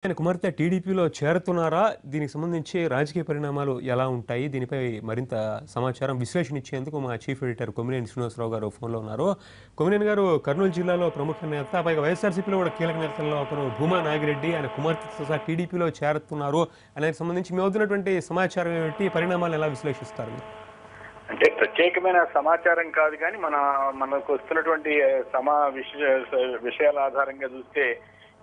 ఆయన కుమార్తె టీడీపీలో చేరుతున్నారా? దీనికి సంబంధించి రాజకీయ పరిణామాలు ఎలా ఉంటాయి? దీనిపై మరింత సమాచారం విశ్లేషణ ఇచ్చేందుకు మా చీఫ్ ఎడిటర్ కొమ్మినేని శ్రీనివాసరావు గారు ఫోన్లో ఉన్నారు. కొమ్మినేని గారు, కర్నూలు జిల్లాలో ప్రముఖ నేత, పైగా వైఎస్ఆర్సీపీలో కూడా కీలక నేతల్లో ఒకరు భూమా నాగిరెడ్డి, ఆయన కుమార్తెతో సహా టీడీపీలో చేరుతున్నారు. ఆయనకు సంబంధించి మీ వద్దున్నటువంటి సమాచారం ఏమిటి? పరిణామాలు ఎలా విశ్లేషిస్తారు? అంటే ప్రత్యేకమైన సమాచారం కాదు, కానీ మనకు వస్తున్నటువంటి విషయాల ఆధారంగా చూస్తే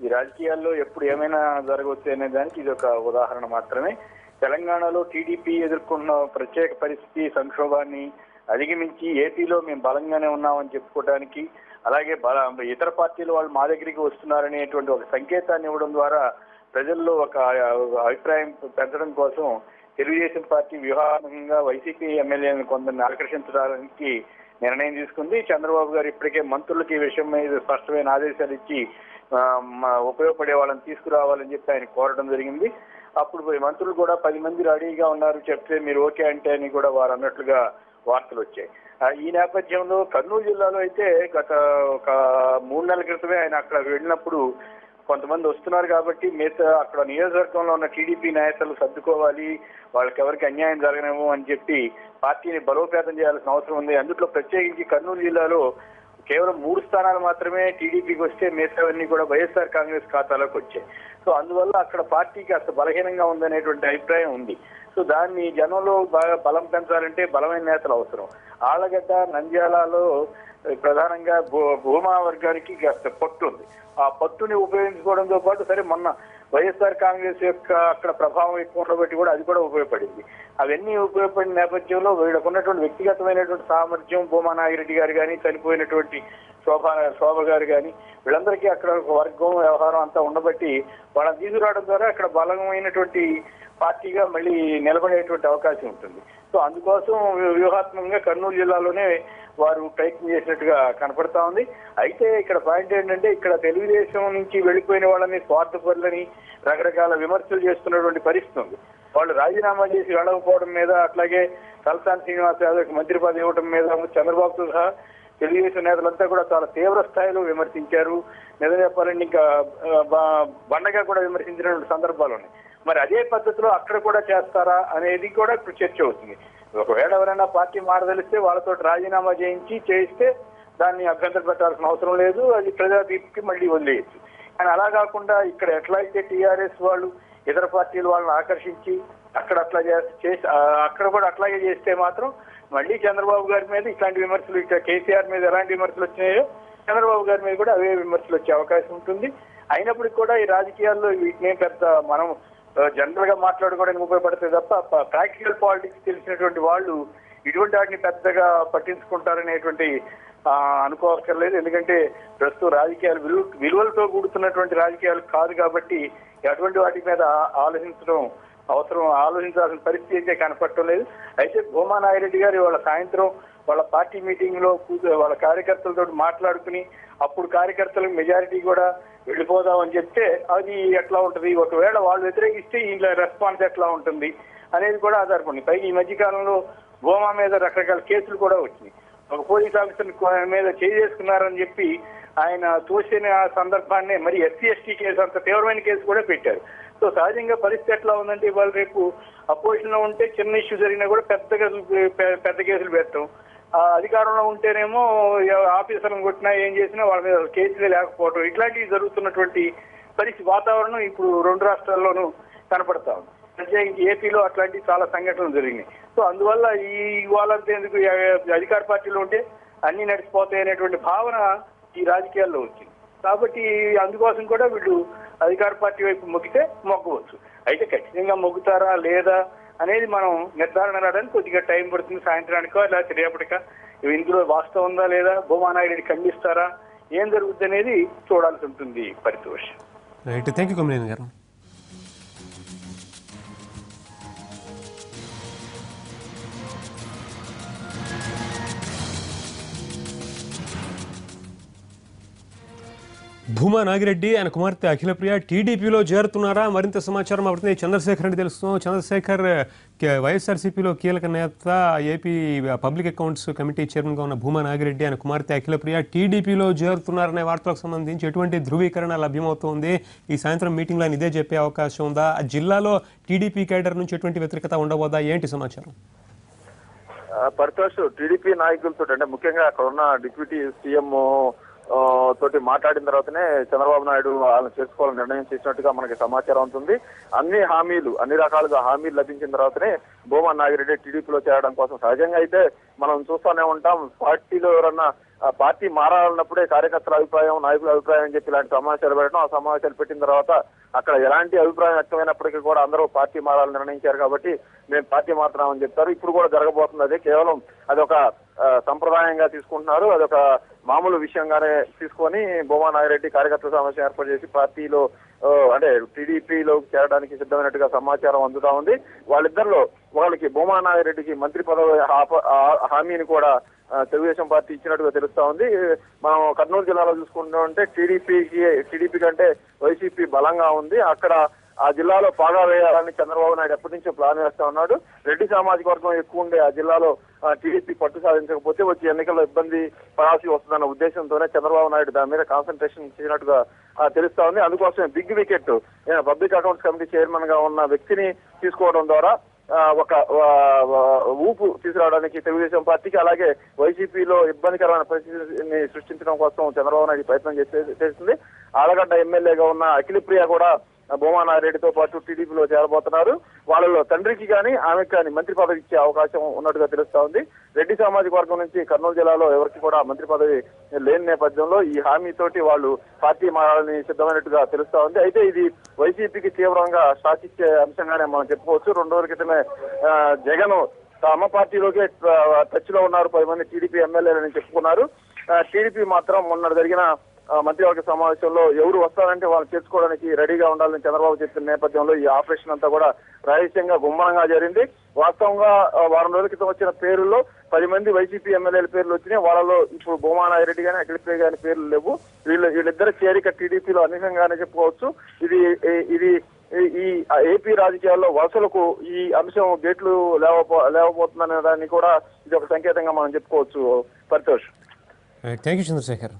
ఈ రాజకీయాల్లో ఎప్పుడు ఏమైనా జరగవచ్చు అనే దానికి ఇది ఒక ఉదాహరణ మాత్రమే. తెలంగాణలో టీడీపీ ఎదుర్కొన్న ప్రత్యేక పరిస్థితి, సంక్షోభాన్ని అధిగమించి ఏపీలో మేము బలంగానే ఉన్నామని చెప్పుకోవడానికి, అలాగే ఇతర పార్టీలు వాళ్ళు మా దగ్గరికి వస్తున్నారనేటువంటి ఒక సంకేతాన్ని ఇవ్వడం ద్వారా ప్రజల్లో ఒక అభిప్రాయం పెంచడం కోసం తెలుగుదేశం పార్టీ వ్యూహాత్మకంగా వైసీపీ ఎమ్మెల్యేలను కొందరిని ఆకర్షించడానికి నిర్ణయం తీసుకుంది. చంద్రబాబు గారు ఇప్పటికే మంత్రులకి ఈ విషయం మీద స్పష్టమైన ఆదేశాలు ఇచ్చి ఉపయోగపడే వాళ్ళని తీసుకురావాలని చెప్పి ఆయన కోరడం జరిగింది. అప్పుడు మంత్రులు కూడా 10 మంది రెడీగా ఉన్నారు, చెప్తే మీరు ఓకే అంటే అని కూడా వారు అన్నట్లుగా వార్తలు వచ్చాయి. ఈ నేపథ్యంలో కర్నూలు జిల్లాలో అయితే గత ఒక 3 నెలల క్రితమే ఆయన అక్కడ వెళ్ళినప్పుడు కొంతమంది వస్తున్నారు కాబట్టి మిగతా అక్కడ నియోజకవర్గంలో ఉన్న టీడీపీ నేతలు సర్దుకోవాలి, వాళ్ళకి ఎవరికి అన్యాయం జరగనేమో అని చెప్పి పార్టీని బలోపేతం చేయాల్సిన అవసరం ఉంది. అందులో ప్రత్యేకించి కర్నూలు జిల్లాలో కేవలం 3 స్థానాలు మాత్రమే టీడీపీకి వస్తే మిగతావన్నీ కూడా వైఎస్ఆర్ కాంగ్రెస్ ఖాతాలోకి వచ్చాయి. సో అందువల్ల అక్కడ పార్టీకి అసలు బలహీనంగా ఉందనేటువంటి అభిప్రాయం ఉంది. సో దాన్ని జనంలో బాగా బలం పెంచాలంటే బలమైన నేతలు అవసరం. ఆళ్లగడ్డ, నంద్యాలలో ప్రధానంగా భూమా వర్గానికి పట్టు ఉంది. ఆ పట్టుని ఉపయోగించుకోవడంతో పాటు సరే మొన్న వైఎస్ఆర్ కాంగ్రెస్ యొక్క అక్కడ ప్రభావం ఎక్కువ ఉండబట్టి కూడా అది కూడా ఉపయోగపడింది. అవన్నీ ఉపయోగపడిన నేపథ్యంలో వీళ్ళకు ఉన్నటువంటి వ్యక్తిగతమైనటువంటి సామర్థ్యం, భూమా నాగిరెడ్డి గారు కానీ, చనిపోయినటువంటి శోభ గారు కానీ, వీళ్ళందరికీ అక్కడ ఒక వర్గం వ్యవహారం అంతా ఉండబట్టి వాళ్ళని తీసుకురావడం ద్వారా అక్కడ బలమైనటువంటి పార్టీగా మళ్ళీ నిలబడేటువంటి అవకాశం ఉంటుంది. సో అందుకోసం వ్యూహాత్మకంగా కర్నూలు జిల్లాలోనే వారు ప్రయత్నం చేసినట్టుగా కనపడతా ఉంది. అయితే ఇక్కడ పాయింట్ ఏంటంటే, ఇక్కడ తెలుగుదేశం నుంచి వెళ్ళిపోయిన వాళ్ళని, స్వార్థపరులని రకరకాల విమర్శలు చేస్తున్నటువంటి పరిస్థితి ఉంది. వాళ్ళు రాజీనామా చేసి వెళ్ళకపోవడం మీద, అట్లాగే తలసాని శ్రీనివాస్ యాదవ్కి మంత్రి పదవి ఇవ్వడం మీద చంద్రబాబుతో సహా తెలుగుదేశం నేతలంతా కూడా చాలా తీవ్ర స్థాయిలో విమర్శించారు. నిజం చెప్పాలంటే ఇంకా బండగా కూడా విమర్శించినటువంటి సందర్భాలు ఉన్నాయి. మరి అదే పద్ధతిలో అక్కడ కూడా చేస్తారా అనేది కూడా ఇప్పుడు చర్చ అవుతుంది. ఒకవేళ ఎవరైనా పార్టీ మారదలిస్తే వాళ్ళతో రాజీనామా చేయిస్తే దాన్ని అభ్యంతర పెట్టాల్సిన అవసరం లేదు, అది ప్రజా తీర్పుకి మళ్ళీ వదిలేయచ్చు. కానీ అలా కాకుండా ఇక్కడ ఎట్లా అయితే టీఆర్ఎస్ వాళ్ళు ఇతర పార్టీలు వాళ్ళని ఆకర్షించి అక్కడ అట్లా చేసి అక్కడ కూడా అట్లాగే చేస్తే మాత్రం మళ్ళీ చంద్రబాబు గారి మీద ఇట్లాంటి విమర్శలు, ఇక్కడ కేసీఆర్ మీద ఎలాంటి విమర్శలు వచ్చినాయో చంద్రబాబు గారి మీద కూడా అవే విమర్శలు వచ్చే అవకాశం ఉంటుంది. అయినప్పటికీ కూడా ఈ రాజకీయాల్లో వీటినే పెద్ద మనం జనరల్ గా మాట్లాడుకోవడానికి ఉపయోగపడతాయి తప్ప ప్రాక్టికల్ పాలిటిక్స్ తెలిసినటువంటి వాళ్ళు ఇటువంటి వాటిని పెద్దగా పట్టించుకుంటారనేటువంటి అనుకోవక్కర్లేదు. ఎందుకంటే ప్రస్తుతం రాజకీయాలు విలువలతో కూడుతున్నటువంటి రాజకీయాలు కాదు కాబట్టి అటువంటి వాటి మీద ఆలోచించాల్సిన పరిస్థితి అయితే కనపడటం లేదు. అయితే భూమా నాగిరెడ్డి గారు వాళ్ళ సాయంత్రం వాళ్ళ పార్టీ మీటింగ్ లో వాళ్ళ కార్యకర్తలతో మాట్లాడుకుని అప్పుడు కార్యకర్తలకు మెజారిటీ కూడా వెళ్ళిపోదామని చెప్తే అది ఎట్లా ఉంటుంది, ఒకవేళ వాళ్ళు వ్యతిరేకిస్తే ఇంట్లో రెస్పాన్స్ ఎట్లా ఉంటుంది అనేది కూడా ఆధారపడింది. పైగా ఈ మధ్యకాలంలో భూమా మీద రకరకాల కేసులు కూడా వచ్చినాయి. ఒక పోలీస్ ఆఫీసర్ మీద చేసుకున్నారని చెప్పి ఆయన తోసిన సందర్భాన్ని మరి SC/ST కేసు, అంత తీవ్రమైన కేసు కూడా పెట్టారు. సో సహజంగా పరిస్థితి ఎట్లా ఉందంటే, ఇవాళ రేపు అపోజిషన్ లో ఉంటే చిన్న ఇష్యూ జరిగినా కూడా పెద్ద కేసులు పెట్టడం, అధికారంలో ఉంటేనేమో ఆఫీసర్లను కొట్టినా ఏం చేసినా వాళ్ళ మీద కేసులే లేకపోవడం, ఇట్లాంటివి జరుగుతున్నటువంటి పరిస్థితి వాతావరణం ఇప్పుడు 2 రాష్ట్రాల్లోనూ కనపడతా ఉంది. ప్రత్యేకించి ఏపీలో అట్లాంటి చాలా సంఘటనలు జరిగినాయి. సో అందువల్ల ఇవాళంతా ఎందుకు అధికార పార్టీలో ఉంటే అన్ని నడిచిపోతాయి అనేటువంటి భావన ఈ రాజకీయాల్లో వచ్చింది. కాబట్టి అందుకోసం కూడా వీళ్ళు అధికార పార్టీ వైపు మొగ్గవచ్చు. అయితే ఖచ్చితంగా మొగ్గుతారా లేదా అనేది మనం నిర్ధారణ రావడానికి కొద్దిగా టైం పడుతుంది. సాయంత్రానికో లేదా రేపటికా ఇందులో వాస్తవం ఉందా లేదా, భూమా నాయుడిని ఖండిస్తారా, ఏం జరుగుతుంది అనేది చూడాల్సి ఉంటుంది. Paritosh. Right, thank you Kommineni గారు. భూమా నాగిరెడ్డి ఆయన కుమార్తె అఖిలప్రియ టీడీపీలో చేరుతున్నారా? మరింత సమాచారం అవుతుంది. చంద్రశేఖర్ రెడ్డి తెలుస్తున్నాం. చంద్రశేఖర్ వైఎస్ఆర్సీపీలో కీలక నేత, ఏపీ పబ్లిక్ అకౌంట్స్ కమిటీ చైర్మన్గా ఉన్న భూమా నాగిరెడ్డి ఆయన కుమార్తె అఖిలప్రియ టీడీపీలో చేరుతున్నారనే వార్తలకు సంబంధించి ఎటువంటి ధృవీకరణ లభ్యమవుతోంది? ఈ సాయంత్రం మీటింగ్లో ఆయన ఇదే చెప్పే అవకాశం ఉందా? ఆ జిల్లాలో టీడీపీ కేడర్ నుంచి ఎటువంటి వ్యతిరేకత ఉండబోదా? ఏంటి సమాచారం? పరితోష్ టీడీపీ నాయకులతో అంటే ముఖ్యంగా అక్కడ ఉన్న డిప్యూటీ సీఎం తోటి మాట్లాడిన తర్వాతనే చంద్రబాబు నాయుడు వాళ్ళని చేసుకోవాలని నిర్ణయం చేసినట్టుగా మనకి సమాచారం ఉంటుంది. అన్ని రకాలుగా హామీలు లభించిన తర్వాతనే భూమా నాగిరెడ్డి టీడీపీలో చేరడం కోసం. సహజంగా అయితే మనం చూస్తూనే ఉంటాం, పార్టీలో ఎవరన్నా పార్టీ మారాలన్నప్పుడే కార్యకర్తల అభిప్రాయం, నాయకుల అభిప్రాయం అని చెప్పి ఇలాంటి సమాచారాలు పెట్టడం, ఆ సమాచారాలు పెట్టిన తర్వాత అక్కడ ఎలాంటి అభిప్రాయం వ్యక్తమైనప్పటికీ కూడా అందరూ పార్టీ మారాలని నిర్ణయించారు కాబట్టి మేము పార్టీ మారుతున్నామని చెప్తారు. ఇప్పుడు కూడా జరగబోతుంది. అదే కేవలం అదొక సంప్రదాయంగా తీసుకుంటున్నారు, అదొక మామూలు విషయంగానే తీసుకొని భూమా నాగిరెడ్డి కార్యకర్తల సమావేశం ఏర్పాటు చేసి పార్టీలో అంటే టీడీపీలో చేరడానికి సిద్ధమైనట్టుగా సమాచారం అందుతా ఉంది. వాళ్ళకి భూమా నాగిరెడ్డికి మంత్రి పదవి హామీని కూడా తెలుగుదేశం పార్టీ ఇచ్చినట్టుగా తెలుస్తా ఉంది. మనం కర్నూలు జిల్లాలో చూసుకుంటే టీడీపీ కంటే వైసీపీ బలంగా ఉంది. అక్కడ ఆ జిల్లాలో పాగా వేయాలని చంద్రబాబు నాయుడు ఎప్పటి నుంచో ప్లాన్ వేస్తా ఉన్నాడు. రెడ్డి సామాజిక వర్గం ఎక్కువ ఉండే ఆ జిల్లాలో టీడీపీ పట్టు సాధించకపోతే వచ్చే ఎన్నికల్లో ఇబ్బంది పడాల్సి వస్తుందన్న ఉద్దేశంతోనే చంద్రబాబు నాయుడు దాని మీద కాన్సన్ట్రేషన్ చేసినట్టుగా తెలుస్తా ఉంది. అందుకోసమే big wicket public accounts committee chairman గా ఉన్న వ్యక్తిని తీసుకోవడం ద్వారా ఒక ఊపు తీసుకురావడానికి తెలుగుదేశం పార్టీకి, అలాగే వైసీపీలో ఇబ్బందికరమైన పరిస్థితిని సృష్టించడం కోసం చంద్రబాబు నాయుడు ప్రయత్నం చేస్తుంది. ఆలగడ్డ ఎమ్మెల్యేగా ఉన్న అఖిలప్రియ కూడా భూమా నాగిరెడ్డితో పాటు టీడీపీలో చేరబోతున్నారు. వాళ్ళలో తండ్రికి కానీ ఆమెకు కానీ మంత్రి పదవి ఇచ్చే అవకాశం ఉన్నట్టుగా తెలుస్తా ఉంది. రెడ్డి సామాజిక వర్గం నుంచి కర్నూలు జిల్లాలో ఎవరికి కూడా మంత్రి పదవి లేని నేపథ్యంలో ఈ హామీతోటి వాళ్ళు పార్టీ మారాలని సిద్ధమైనట్టుగా తెలుస్తా ఉంది. అయితే ఇది వైసీపీకి తీవ్రంగా షాక్ ఇచ్చే అంశంగానే మనం చెప్పుకోవచ్చు. 2 రోజుల క్రితమే జగన్ తమ పార్టీలోకే టచ్ లో ఉన్నారు 10 మంది టీడీపీ ఎమ్మెల్యేలని చెప్పుకున్నారు. టీడీపీ మాత్రం మొన్న జరిగిన మంత్రివర్గ సమావేశంలో ఎవరు వస్తారంటే వాళ్ళు చేర్చుకోవడానికి రెడీగా ఉండాలని చంద్రబాబు చెప్పిన నేపథ్యంలో ఈ ఆపరేషన్ అంతా కూడా రహస్యంగా గుమ్మనంగా జరిగింది. వాస్తవంగా వారం రోజుల క్రితం వచ్చిన పేరుల్లో 10 మంది వైసీపీ ఎమ్మెల్యేల పేర్లు వచ్చినాయి. వాళ్ళలో ఇప్పుడు భూమా నాగిరెడ్డి కానీ అఖిలప్రియ గారి పేర్లు లేవు. వీళ్ళిద్దరు చేరిక టీడీపీలో అనూహ్యంగానే చెప్పుకోవచ్చు. ఇది ఈ ఏపీ రాజకీయాల్లో వలసలకు ఈ అంశం గేట్లు లేవబోతుందనే దాన్ని కూడా ఇది ఒక సంకేతంగా మనం చెప్పుకోవచ్చు. పరితోష్. Thank you Chandrasekhar.